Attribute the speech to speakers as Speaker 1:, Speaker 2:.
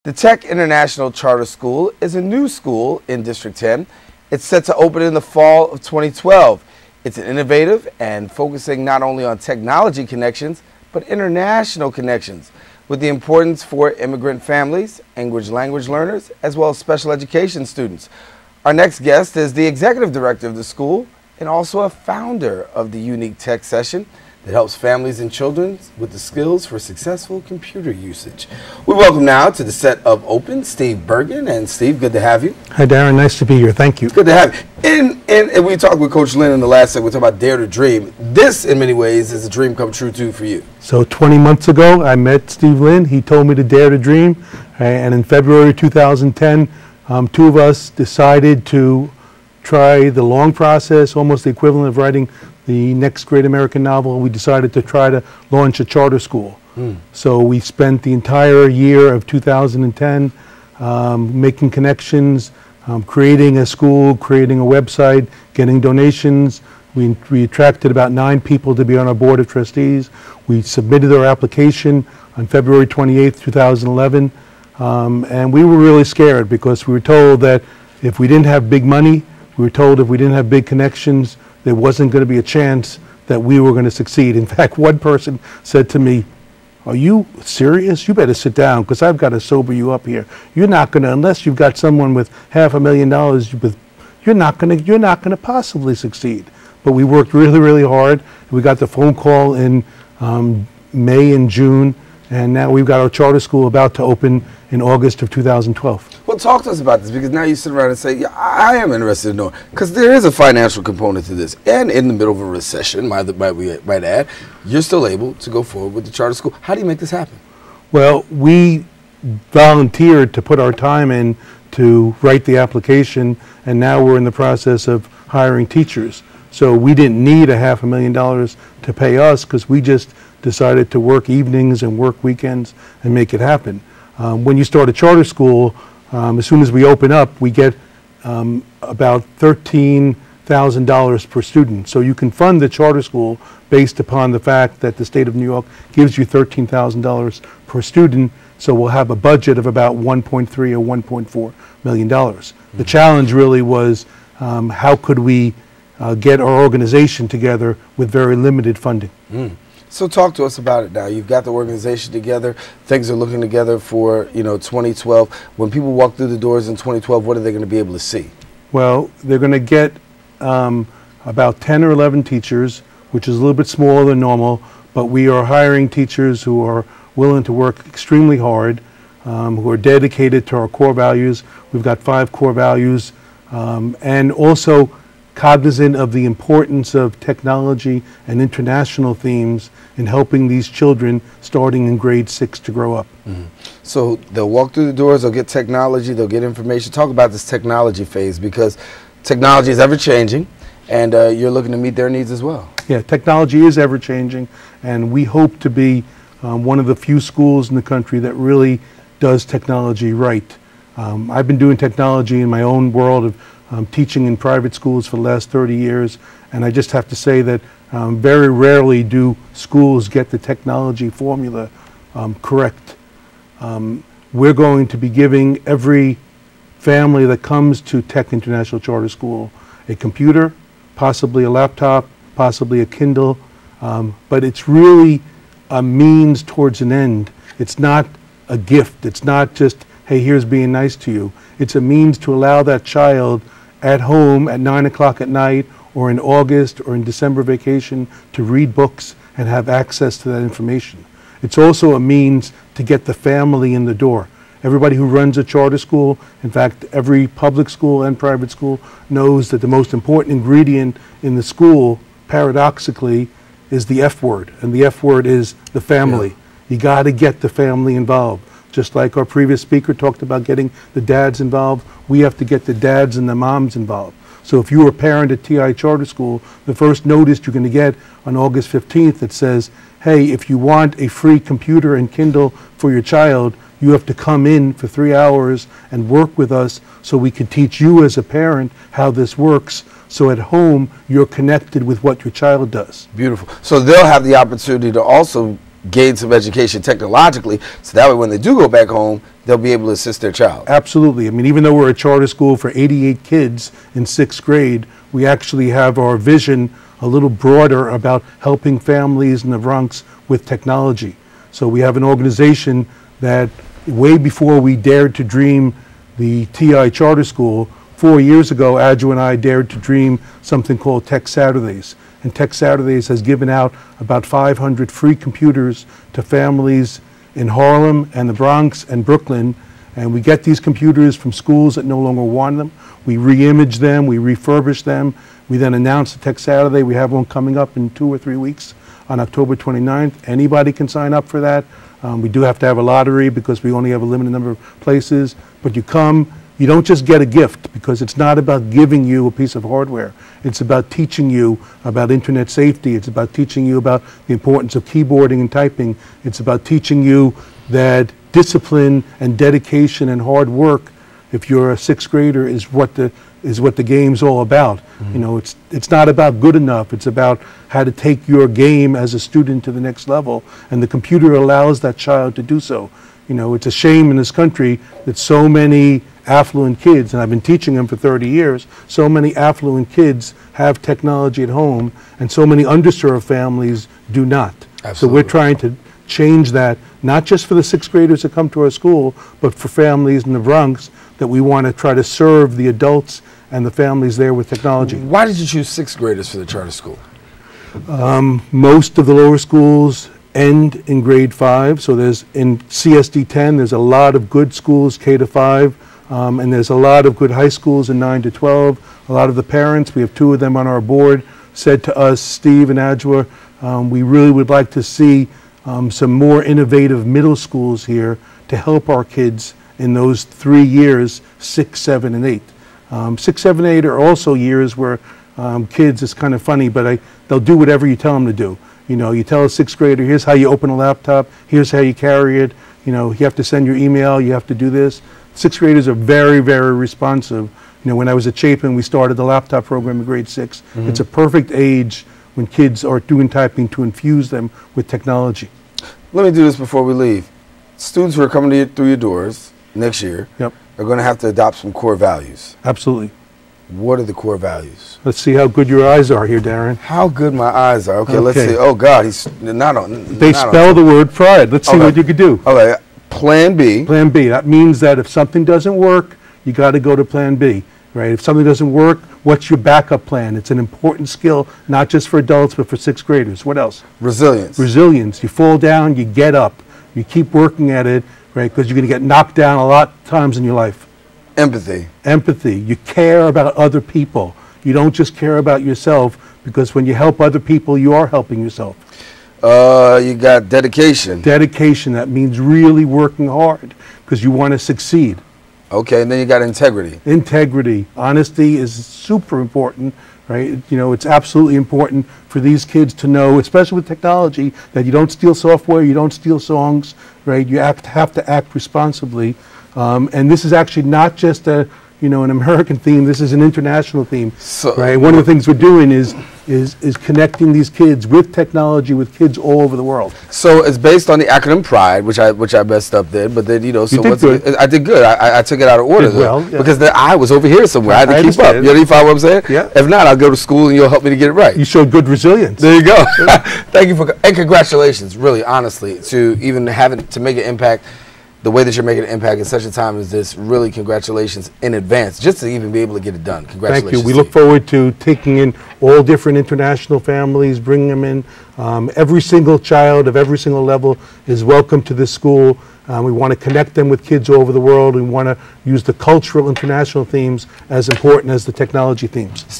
Speaker 1: The Tech International Charter School is a new school in District 10. It's set to open in the fall of 2012. It's an innovative and focusing not only on technology connections, but international connections, with the importance for immigrant families, English language learners, as well as special education students. Our next guest is the executive director of the school and also a founder of the unique tech session that helps families and children with the skills for successful computer usage. We welcome now to the set of Open, Steve Bergen. And Steve, good to have you.
Speaker 2: Hi, Darren. Nice to be here. Thank you.
Speaker 1: Good to have you. And we talked with Coach Lynn in the last segment. We talked about Dare to Dream. This, in many ways, is a dream come true, too, for you.
Speaker 2: So 20 months ago, I met Steve Lynn. He told me to dare to dream. And in February 2010, two of us decided to try the long process, almost the equivalent of writing the next great American novel. We decided to try to launch a charter school. So we spent the entire year of 2010 making connections, creating a school, creating a website, getting donations. We attracted about 9 people to be on our board of trustees. We submitted our application on February 28th, 2011. And we were really scared because we were told that if we didn't have big money, we were told if we didn't have big connections, there wasn't going to be a chance that we were going to succeed. In fact, one person said to me, "Are you serious? You better sit down because I've got to sober you up here. You're not going to, unless you've got someone with $500,000, you're not going to possibly succeed." But we worked really, really hard. We got the phone call in May and June, and now we've got our charter school about to open in August of 2012.
Speaker 1: Well, talk to us about this, because now you sit around and say, yeah, I am interested in knowing, because there is a financial component to this. And in the middle of a recession, might add, you're still able to go forward with the charter school. How do you make this happen?
Speaker 2: Well, we volunteered to put our time in to write the application, and now we're in the process of hiring teachers. So we didn't need $500,000 to pay us because we just decided to work evenings and work weekends and make it happen. When you start a charter school, as soon as we open up, we get about $13,000 per student. So you can fund the charter school based upon the fact that the state of New York gives you $13,000 per student. So we'll have a budget of about $1.3 or $1.4 million. The challenge really was how could we get our organization together with very limited funding.
Speaker 1: So talk to us about it now. You've got the organization together. Things are looking together for 2012. When people walk through the doors in 2012, what are they going to be able to see?
Speaker 2: Well, they're going to get about 10 or 11 teachers, which is a little bit smaller than normal, but we are hiring teachers who are willing to work extremely hard, who are dedicated to our core values. We've got 5 core values, and also cognizant of the importance of technology and international themes in helping these children starting in grade 6 to grow up. So
Speaker 1: they'll walk through the doors, they'll get technology, they'll get information. Talk about this technology phase, because technology is ever changing, and you're looking to meet their needs as well.
Speaker 2: Yeah, technology is ever changing, and we hope to be one of the few schools in the country that really does technology right. I've been doing technology in my own world of teaching in private schools for the last 30 years, and I just have to say that very rarely do schools get the technology formula correct. We're going to be giving every family that comes to Tech International Charter School a computer, possibly a laptop, possibly a Kindle, but it's really a means towards an end. It's not a gift. It's not just, hey, here's being nice to you. It's a means to allow that child at home at 9 o'clock at night or in August or in December vacation to read books and have access to that information. It's also a means to get the family in the door. Everybody who runs a charter school, in fact, every public school and private school, knows that the most important ingredient in the school, paradoxically, is the F word, and the F word is the family. You got to get the family involved. Just like our previous speaker talked about getting the dads involved, we have to get the dads and the moms involved. So if you're a parent at TI Charter School, the first notice you're going to get on August 15th that says, hey, if you want a free computer and Kindle for your child, you have to come in for 3 hours and work with us so we can teach you as a parent how this works. So at home, you're connected with what your child does.
Speaker 1: Beautiful. So they'll have the opportunity to also gain some education technologically, so that way when they do go back home, they'll be able to assist their child.
Speaker 2: Absolutely. I mean, even though we're a charter school for 88 kids in 6th grade, we actually have our vision a little broader about helping families in the Bronx with technology. So we have an organization that way before we dared to dream the TI Charter School, 4 years ago, Adjo and I dared to dream something called Tech Saturdays. And Tech Saturdays has given out about 500 free computers to families in Harlem and the Bronx and Brooklyn. And we get these computers from schools that no longer want them. We re-image them, we refurbish them. We then announce the Tech Saturday. We have one coming up in 2 or 3 weeks on October 29th. Anybody can sign up for that. We do have to have a lottery because we only have a limited number of places. But you come, you don't just get a gift, because it's not about giving you a piece of hardware. It's about teaching you about internet safety. It's about teaching you about the importance of keyboarding and typing. It's about teaching you that discipline and dedication and hard work, if you're a 6th grader, is what the game's all about. Mm-hmm. You know, it's not about good enough. It's about how to take your game as a student to the next level, and the computer allows that child to do so. You know, it's a shame in this country that so many affluent kids, and I've been teaching them for 30 years, so many affluent kids have technology at home, and so many underserved families do not. Absolutely. So we're trying to change that, not just for the 6th graders that come to our school, but for families in the Bronx, that we want to try to serve the adults and the families there with technology.
Speaker 1: Why did you choose 6th graders for the charter school?
Speaker 2: Most of the lower schools end in grade 5, so there's in CSD 10, there's a lot of good schools K to 5, and there's a lot of good high schools in 9 to 12. A lot of the parents, we have 2 of them on our board, said to us, Steve and Adjoa, we really would like to see some more innovative middle schools here to help our kids in those 3 years, 6, 7, and 8. 6, 7, 8 are also years where kids, it's kind of funny, but they'll do whatever you tell them to do. You know, you tell a 6th grader, here's how you open a laptop, here's how you carry it, you know, you have to send your email, you have to do this. 6th graders are very, very responsive. You know, when I was at Chapin, we started the laptop program in grade 6. Mm-hmm. It's a perfect age when kids are doing typing to infuse them with technology.
Speaker 1: Let me do this before we leave. Students who are coming through your doors next year are going to have to adopt some core values.
Speaker 2: Absolutely.
Speaker 1: What are the core values?
Speaker 2: Let's see how good your eyes are here, Darren.
Speaker 1: How good my eyes are. Okay, let's see. Oh, God, he's not on.
Speaker 2: They spell the word pride. Let's see what you could do.
Speaker 1: Okay, Plan B.
Speaker 2: Plan B. That means that if something doesn't work, you got to go to Plan B, right? If something doesn't work, what's your backup plan? It's an important skill, not just for adults, but for 6th graders. What else?
Speaker 1: Resilience.
Speaker 2: Resilience. You fall down, you get up. You keep working at it, right? Because you're going to get knocked down a lot of times in your life.
Speaker 1: Empathy.
Speaker 2: Empathy. You care about other people. You don't just care about yourself, because when you help other people, you are helping yourself.
Speaker 1: You got dedication.
Speaker 2: Dedication. That means really working hard because you want to succeed.
Speaker 1: Okay, and then you got integrity.
Speaker 2: Integrity. Honesty is super important, right? You know, it's absolutely important for these kids to know, especially with technology, that you don't steal software, you don't steal songs, right? You have to act responsibly. And this is actually not just an American theme. This is an international theme, right? One of the things we're doing is connecting these kids with technology with kids all over the world.
Speaker 1: So it's based on the acronym PRIDE, which I messed up then. But then so
Speaker 2: you did good.
Speaker 1: I did good. I took it out of order because the I was over here somewhere. I had to keep up. You follow what I'm saying?
Speaker 2: Yeah.
Speaker 1: If not, I'll go to school and you'll help me to get it right.
Speaker 2: You showed good resilience.
Speaker 1: There you go. Thank you and congratulations, really, honestly, to even having to make an impact. The way that you're making an impact in such a time as this, really congratulations in advance, just to even be able to get it done. Congratulations.
Speaker 2: Thank you. We look forward to taking in all different international families, bringing them in. Every single child of every single level is welcome to this school. We want to connect them with kids all over the world. We want to use the cultural international themes as important as the technology themes.